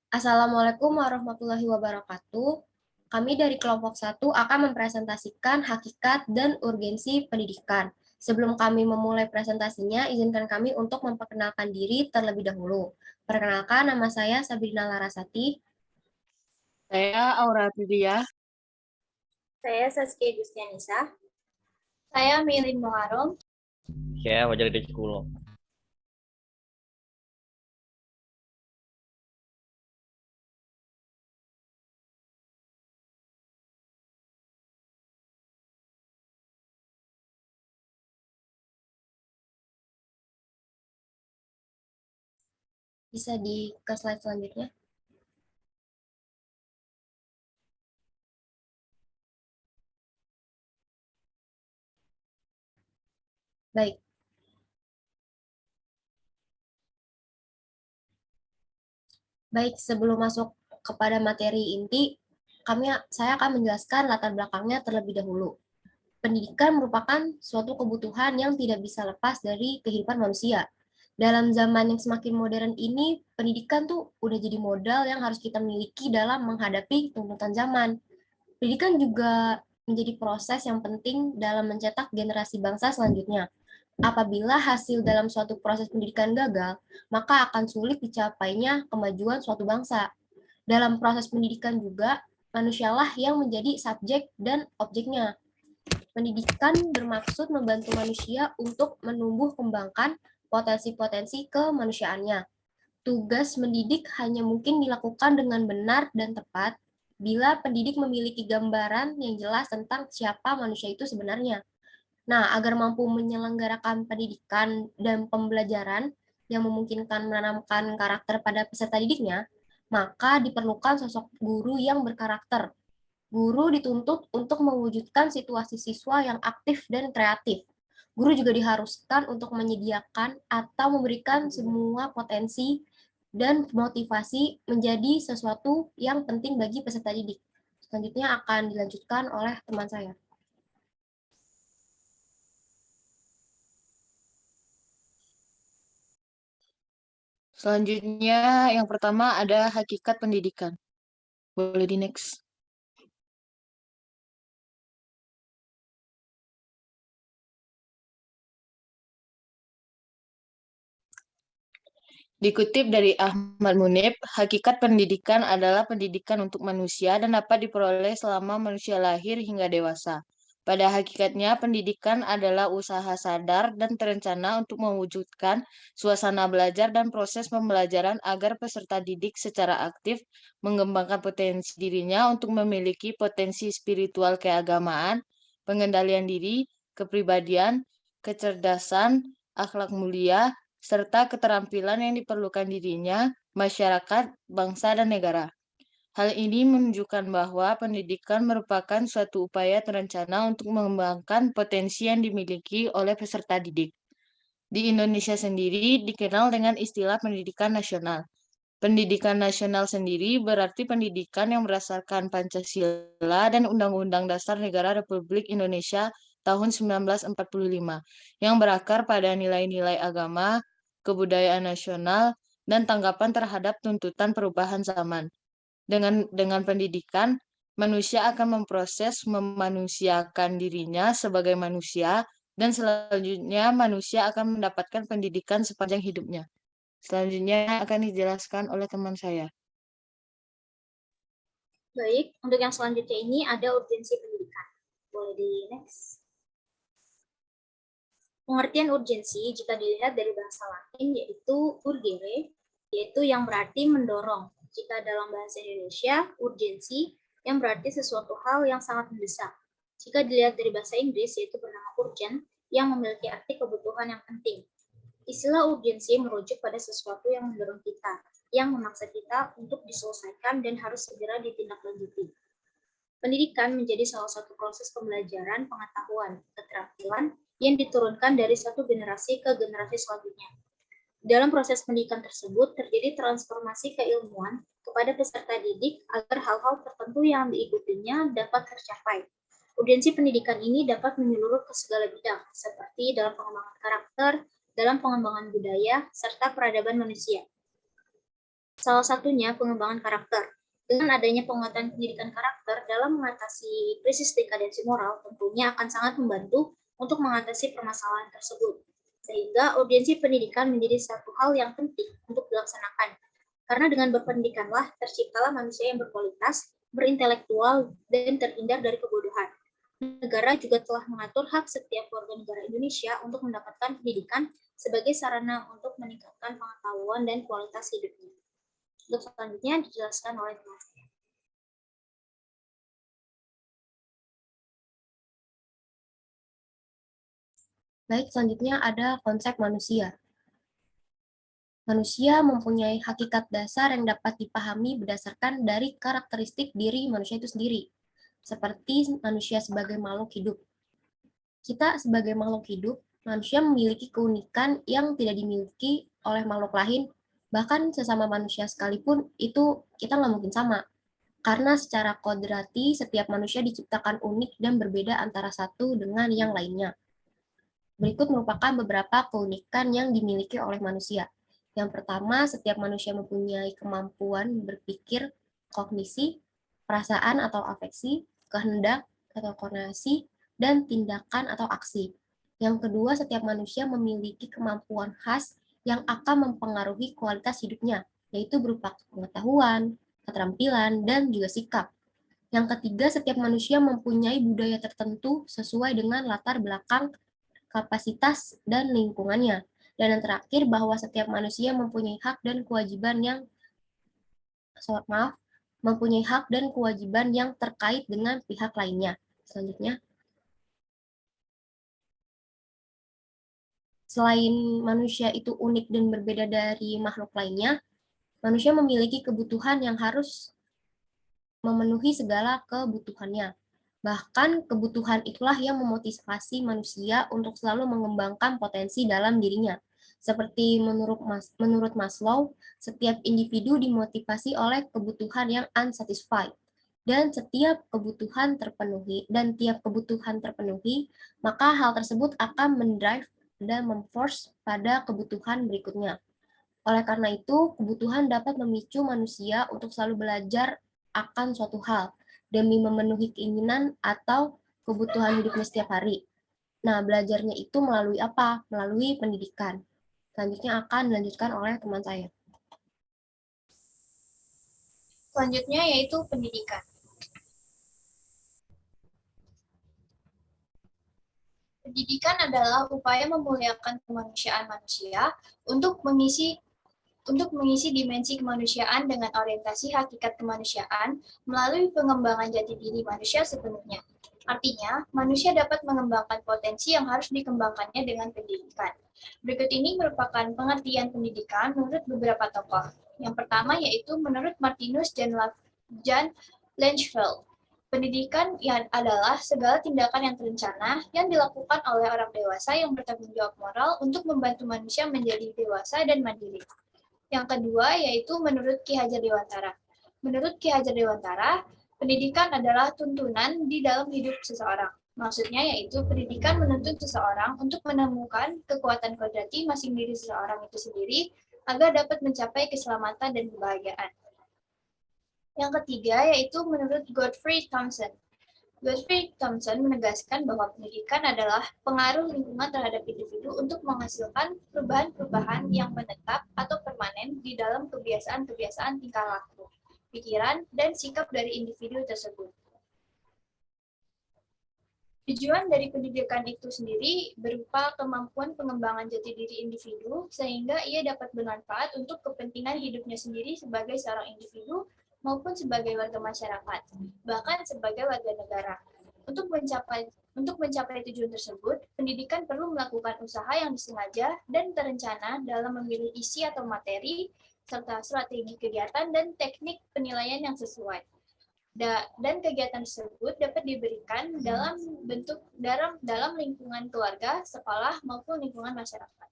Assalamualaikum warahmatullahi wabarakatuh. Kami dari kelompok 1 akan mempresentasikan hakikat dan urgensi pendidikan. Sebelum kami memulai presentasinya, izinkan kami untuk memperkenalkan diri terlebih dahulu. Perkenalkan, nama saya Sabrina Larasati. Saya Aura Aprilia. Saya Saskia Gustianisa. Saya Milin Muharom. Saya Wajar Dekulo. Bisa ke slide selanjutnya. Baik. Baik, sebelum masuk kepada materi inti, saya akan menjelaskan latar belakangnya terlebih dahulu. Pendidikan merupakan suatu kebutuhan yang tidak bisa lepas dari kehidupan manusia. Dalam zaman yang semakin modern ini, pendidikan tuh udah jadi modal yang harus kita miliki dalam menghadapi tuntutan zaman. Pendidikan juga menjadi proses yang penting dalam mencetak generasi bangsa selanjutnya. Apabila hasil dalam suatu proses pendidikan gagal, maka akan sulit dicapainya kemajuan suatu bangsa. Dalam proses pendidikan juga, manusialah yang menjadi subjek dan objeknya. Pendidikan bermaksud membantu manusia untuk menumbuh kembangkan potensi-potensi kemanusiaannya. Tugas mendidik hanya mungkin dilakukan dengan benar dan tepat bila pendidik memiliki gambaran yang jelas tentang siapa manusia itu sebenarnya. Nah, agar mampu menyelenggarakan pendidikan dan pembelajaran yang memungkinkan menanamkan karakter pada peserta didiknya, maka diperlukan sosok guru yang berkarakter. Guru dituntut untuk mewujudkan situasi siswa yang aktif dan kreatif. Guru juga diharuskan untuk menyediakan atau memberikan semua potensi dan motivasi menjadi sesuatu yang penting bagi peserta didik. Selanjutnya akan dilanjutkan oleh teman saya. Selanjutnya, yang pertama ada hakikat pendidikan. Boleh di next. Dikutip dari Ahmad Munib, hakikat pendidikan adalah pendidikan untuk manusia dan dapat diperoleh selama manusia lahir hingga dewasa. Pada hakikatnya, pendidikan adalah usaha sadar dan terencana untuk mewujudkan suasana belajar dan proses pembelajaran agar peserta didik secara aktif mengembangkan potensi dirinya untuk memiliki potensi spiritual keagamaan, pengendalian diri, kepribadian, kecerdasan, akhlak mulia, serta keterampilan yang diperlukan dirinya, masyarakat, bangsa, dan negara. Hal ini menunjukkan bahwa pendidikan merupakan suatu upaya terencana untuk mengembangkan potensi yang dimiliki oleh peserta didik. Di Indonesia sendiri dikenal dengan istilah pendidikan nasional. Pendidikan nasional sendiri berarti pendidikan yang berdasarkan Pancasila dan Undang-Undang Dasar Negara Republik Indonesia tahun 1945 yang berakar pada nilai-nilai agama, kebudayaan nasional, dan tanggapan terhadap tuntutan perubahan zaman. Dengan pendidikan, manusia akan memproses memanusiakan dirinya sebagai manusia, dan selanjutnya manusia akan mendapatkan pendidikan sepanjang hidupnya. Selanjutnya akan dijelaskan oleh teman saya. Baik, untuk yang selanjutnya ini ada urgensi pendidikan. Boleh di next. Pengertian urgensi jika dilihat dari bahasa Latin yaitu urgere, yaitu yang berarti mendorong. Jika dalam bahasa Indonesia, urgensi yang berarti sesuatu hal yang sangat mendesak. Jika dilihat dari bahasa Inggris yaitu bernama urgent, yang memiliki arti kebutuhan yang penting. Istilah urgensi merujuk pada sesuatu yang mendorong kita, yang memaksa kita untuk diselesaikan dan harus segera ditindaklanjuti. Pendidikan menjadi salah satu proses pembelajaran pengetahuan, keterampilan yang diturunkan dari satu generasi ke generasi selanjutnya. Dalam proses pendidikan tersebut terjadi transformasi keilmuan kepada peserta didik agar hal-hal tertentu yang diikutinya dapat tercapai. Urgensi pendidikan ini dapat menyeluruh ke segala bidang, seperti dalam pengembangan karakter, dalam pengembangan budaya, serta peradaban manusia. Salah satunya pengembangan karakter. Dengan adanya penguatan pendidikan karakter dalam mengatasi krisis dekadensi moral, tentunya akan sangat membantu untuk mengatasi permasalahan tersebut. Sehingga urgensi pendidikan menjadi satu hal yang penting untuk dilaksanakan. Karena dengan berpendidikanlah terciptalah manusia yang berkualitas, berintelektual, dan terhindar dari kebodohan. Negara juga telah mengatur hak setiap warga negara Indonesia untuk mendapatkan pendidikan sebagai sarana untuk meningkatkan pengetahuan dan kualitas hidupnya. Untuk selanjutnya dijelaskan oleh kelasnya. Baik, selanjutnya ada konsep manusia. Manusia mempunyai hakikat dasar yang dapat dipahami berdasarkan dari karakteristik diri manusia itu sendiri, seperti manusia sebagai makhluk hidup. Kita sebagai makhluk hidup, manusia memiliki keunikan yang tidak dimiliki oleh makhluk lain, bahkan sesama manusia sekalipun itu kita nggak mungkin sama. Karena secara kodrati, setiap manusia diciptakan unik dan berbeda antara satu dengan yang lainnya. Berikut merupakan beberapa keunikan yang dimiliki oleh manusia. Yang pertama, setiap manusia mempunyai kemampuan berpikir, kognisi, perasaan atau afeksi, kehendak atau koordinasi, dan tindakan atau aksi. Yang kedua, setiap manusia memiliki kemampuan khas yang akan mempengaruhi kualitas hidupnya, yaitu berupa pengetahuan, keterampilan, dan juga sikap. Yang ketiga, setiap manusia mempunyai budaya tertentu sesuai dengan latar belakang, kapasitas, dan lingkungannya. Dan yang terakhir, bahwa setiap manusia mempunyai hak dan kewajiban yang mempunyai hak dan kewajiban yang terkait dengan pihak lainnya. Selanjutnya, selain manusia itu unik dan berbeda dari makhluk lainnya, manusia memiliki kebutuhan yang harus memenuhi segala kebutuhannya. Bahkan kebutuhan itulah yang memotivasi manusia untuk selalu mengembangkan potensi dalam dirinya. Seperti menurut Maslow, setiap individu dimotivasi oleh kebutuhan yang unsatisfied. Dan setiap kebutuhan terpenuhi, maka hal tersebut akan mendrive dan memforce pada kebutuhan berikutnya. Oleh karena itu, kebutuhan dapat memicu manusia untuk selalu belajar akan suatu hal demi memenuhi keinginan atau kebutuhan hidupnya setiap hari. Nah, belajarnya itu melalui apa? Melalui pendidikan. Selanjutnya akan dilanjutkan oleh teman saya. Selanjutnya yaitu pendidikan. Pendidikan adalah upaya memuliakan kemanusiaan manusia untuk mengisi dimensi kemanusiaan dengan orientasi hakikat kemanusiaan melalui pengembangan jati diri manusia sepenuhnya. Artinya, manusia dapat mengembangkan potensi yang harus dikembangkannya dengan pendidikan. Berikut ini merupakan pengertian pendidikan menurut beberapa tokoh. Yang pertama yaitu menurut Martinus Jan Langeveldt. Pendidikan adalah segala tindakan yang terencana yang dilakukan oleh orang dewasa yang bertanggung jawab moral untuk membantu manusia menjadi dewasa dan mandiri. Yang kedua yaitu menurut Ki Hajar Dewantara. Menurut Ki Hajar Dewantara, pendidikan adalah tuntunan di dalam hidup seseorang. Maksudnya yaitu pendidikan menuntun seseorang untuk menemukan kekuatan kodrati masing diri seseorang itu sendiri agar dapat mencapai keselamatan dan kebahagiaan. Yang ketiga yaitu menurut Godfrey Thompson. Godfrey Thompson menegaskan bahwa pendidikan adalah pengaruh lingkungan terhadap individu untuk menghasilkan perubahan-perubahan yang menetap atau permanen di dalam kebiasaan-kebiasaan tingkah laku, pikiran, dan sikap dari individu tersebut. Tujuan dari pendidikan itu sendiri berupa kemampuan pengembangan jati diri individu sehingga ia dapat bermanfaat untuk kepentingan hidupnya sendiri sebagai seorang individu maupun sebagai warga masyarakat, bahkan sebagai warga negara. Untuk mencapai tujuan tersebut, pendidikan perlu melakukan usaha yang disengaja dan terencana dalam memilih isi atau materi, serta strategi kegiatan dan teknik penilaian yang sesuai. Dan kegiatan tersebut dapat diberikan dalam lingkungan keluarga, sekolah, maupun lingkungan masyarakat.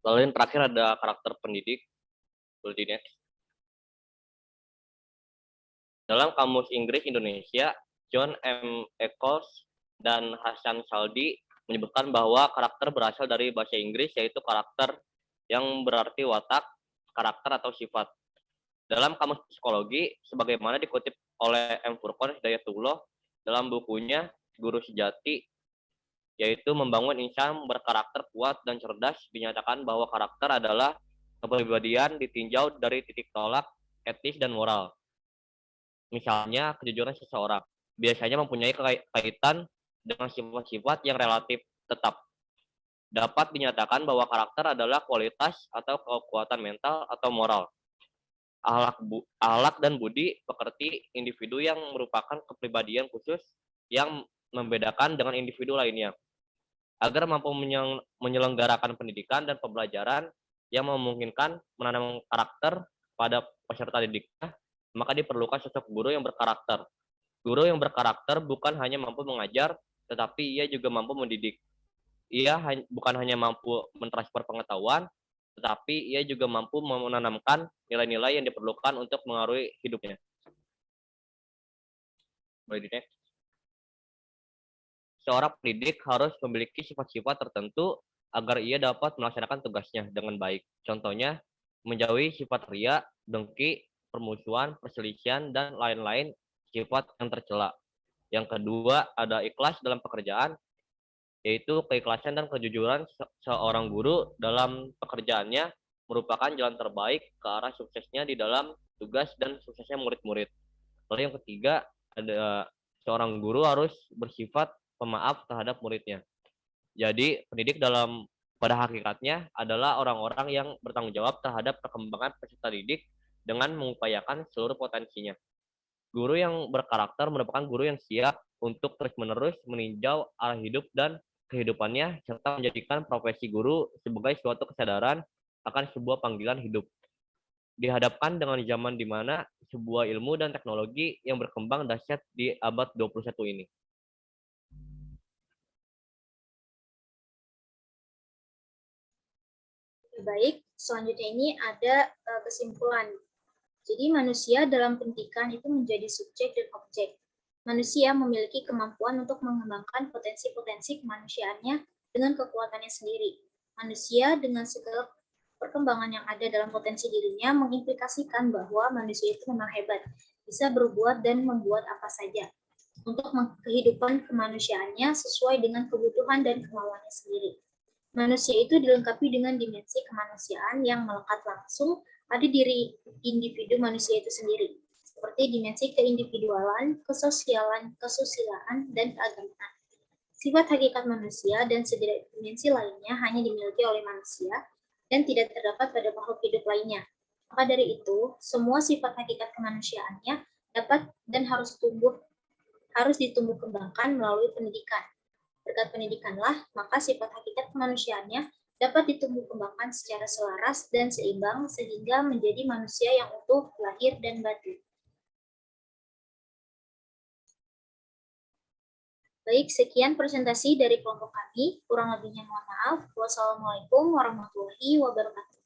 Lalu yang terakhir ada karakter pendidik. Dalam Kamus Inggris Indonesia, John M. Eccles dan Hasan Saldi menyebutkan bahwa karakter berasal dari bahasa Inggris, yaitu karakter yang berarti watak, karakter atau sifat. Dalam kamus psikologi, sebagaimana dikutip oleh M. Furqon Hidayatullah dalam bukunya Guru Sejati, yaitu membangun insan berkarakter kuat dan cerdas, dinyatakan bahwa karakter adalah kepribadian ditinjau dari titik tolak etis dan moral. Misalnya, kejujuran seseorang biasanya mempunyai kaitan dengan sifat-sifat yang relatif tetap. Dapat dinyatakan bahwa karakter adalah kualitas atau kekuatan mental atau moral. Akhlak dan budi pekerti individu yang merupakan kepribadian khusus yang membedakan dengan individu lainnya. Agar mampu menyelenggarakan pendidikan dan pembelajaran yang memungkinkan menanam karakter pada peserta didiknya, maka diperlukan sosok guru yang berkarakter. Guru yang berkarakter bukan hanya mampu mengajar, tetapi ia juga mampu mendidik. Ia bukan hanya mampu mentransfer pengetahuan, tetapi ia juga mampu menanamkan nilai-nilai yang diperlukan untuk mengaruhi hidupnya. Boleh di next. Seorang pendidik harus memiliki sifat-sifat tertentu agar ia dapat melaksanakan tugasnya dengan baik. Contohnya, menjauhi sifat ria, dengki, permusuhan, perselisihan, dan lain-lain sifat yang tercela. Yang kedua, ada ikhlas dalam pekerjaan, yaitu keikhlasan dan kejujuran seorang guru dalam pekerjaannya merupakan jalan terbaik ke arah suksesnya di dalam tugas dan suksesnya murid-murid. Lalu yang ketiga, ada seorang guru harus bersifat pemaaf terhadap muridnya. Jadi, pendidik pada hakikatnya adalah orang-orang yang bertanggung jawab terhadap perkembangan peserta didik dengan mengupayakan seluruh potensinya. Guru yang berkarakter merupakan guru yang siap untuk terus-menerus meninjau arah hidup dan kehidupannya, serta menjadikan profesi guru sebagai suatu kesadaran akan sebuah panggilan hidup. Dihadapkan dengan zaman di mana sebuah ilmu dan teknologi yang berkembang dahsyat di abad 21 ini. Baik, selanjutnya ini ada kesimpulan. Jadi manusia dalam pendidikan itu menjadi subjek dan objek. Manusia memiliki kemampuan untuk mengembangkan potensi-potensi kemanusiaannya dengan kekuatannya sendiri. Manusia dengan segala perkembangan yang ada dalam potensi dirinya mengimplikasikan bahwa manusia itu memang hebat, bisa berbuat dan membuat apa saja untuk kehidupan kemanusiaannya sesuai dengan kebutuhan dan kemauannya sendiri. Manusia itu dilengkapi dengan dimensi kemanusiaan yang melekat langsung pada diri individu manusia itu sendiri, seperti dimensi keindividualan, kesosialan, kesusilaan, dan keagamaan. Sifat hakikat manusia dan sederet dimensi lainnya hanya dimiliki oleh manusia dan tidak terdapat pada makhluk hidup lainnya. Maka dari itu, semua sifat hakikat kemanusiaannya dapat dan harus ditumbuh kembangkan melalui pendidikan. Berkat pendidikanlah, maka sifat hakikat kemanusiaannya dapat ditumbuh kembangkan secara selaras dan seimbang sehingga menjadi manusia yang utuh lahir dan batin. Baik, sekian presentasi dari kelompok kami. Kurang lebihnya mohon maaf. Wassalamualaikum warahmatullahi wabarakatuh.